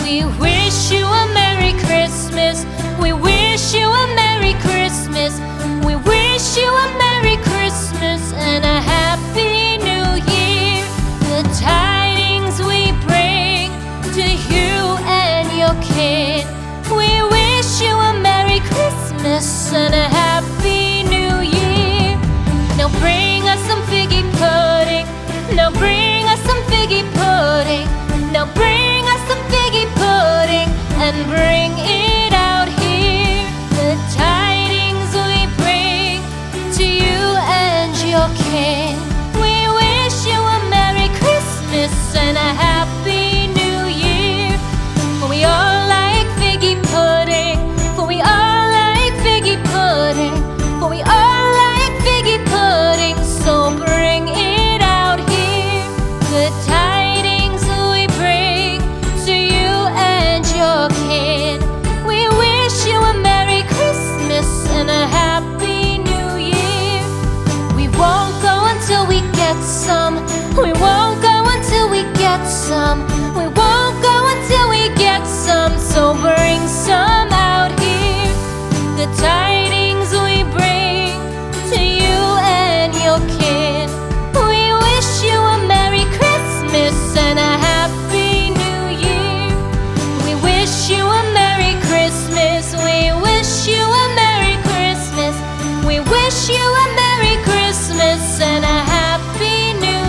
We wish you a Merry Christmas. We wish you a Merry Christmas. We wish you a Merry Christmas and a Happy New Year. The tidings we bring to you and your kin. We wish you a Merry Christmas and a Happy New Year. Now bring us some figgy pudding. Now bring us some figgy pudding. Now bring us some figgy pudding and bring it out here. The tidings we bring to you and your kin. We wish you a Merry Christmas and a Happy New Year. For we all like figgy pudding. For we all like figgy pudding. For we all like figgy pudding. So bring it out here. The tidings we bring to you and your kin. We wish you a Merry Christmas and a Happy New Year. We won't go until we get some. We won't go until we get some. We won't go until we get some. So bring some out here. The tidings we bring to you and your kin. We wish you a Merry Christmas and a Happy New Year. We wish you a Merry Christmas. We wish you a Merry Christmas. We wish you a Merry Christmas and a Happy New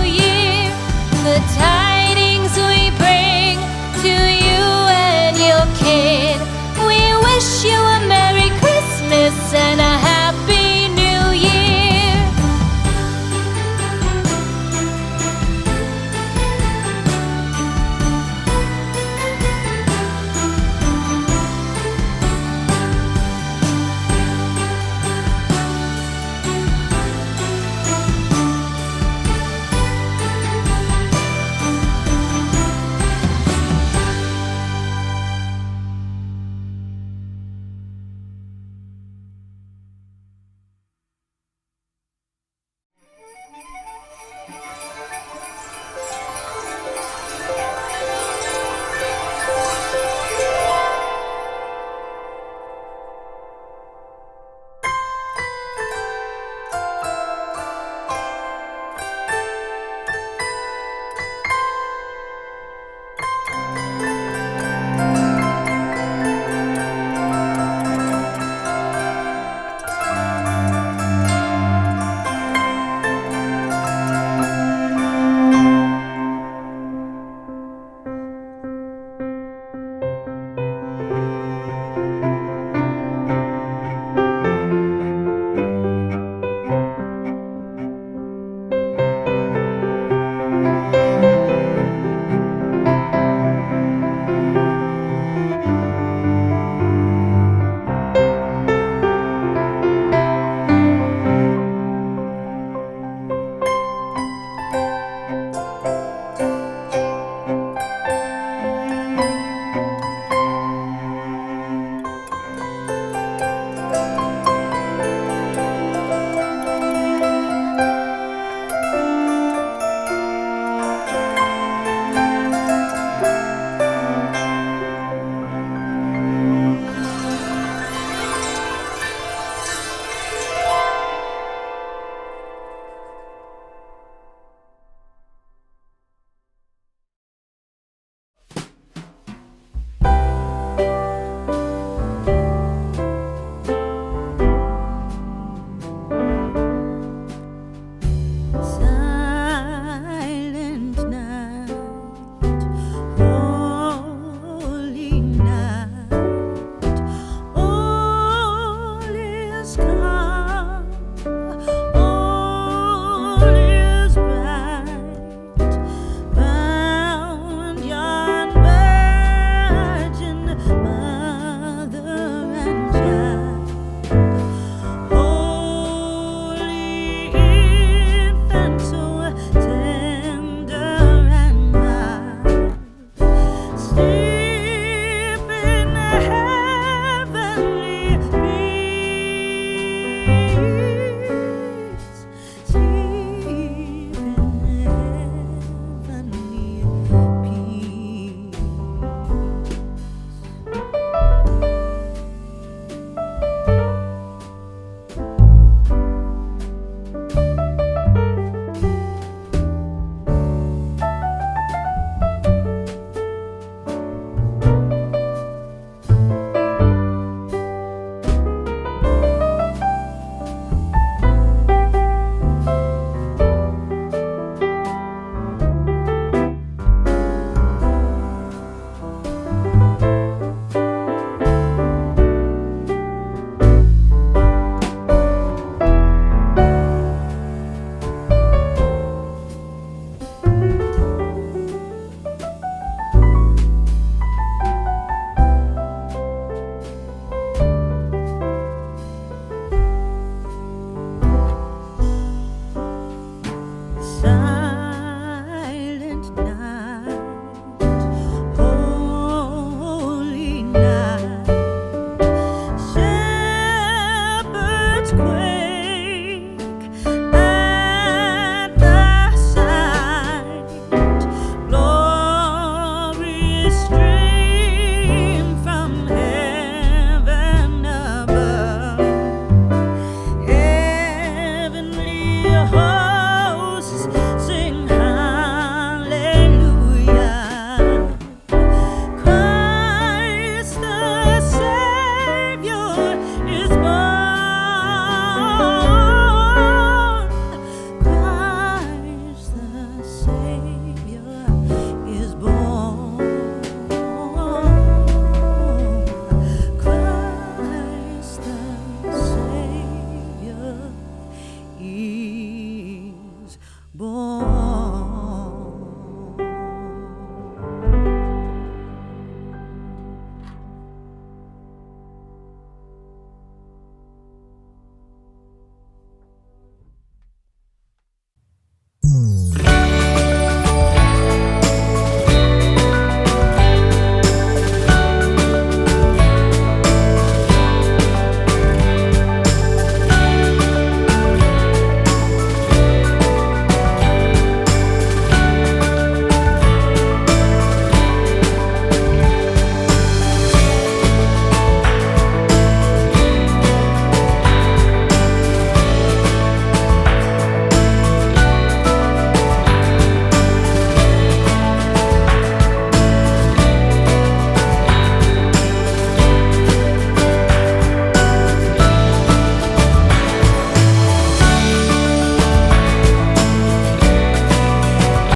Oh.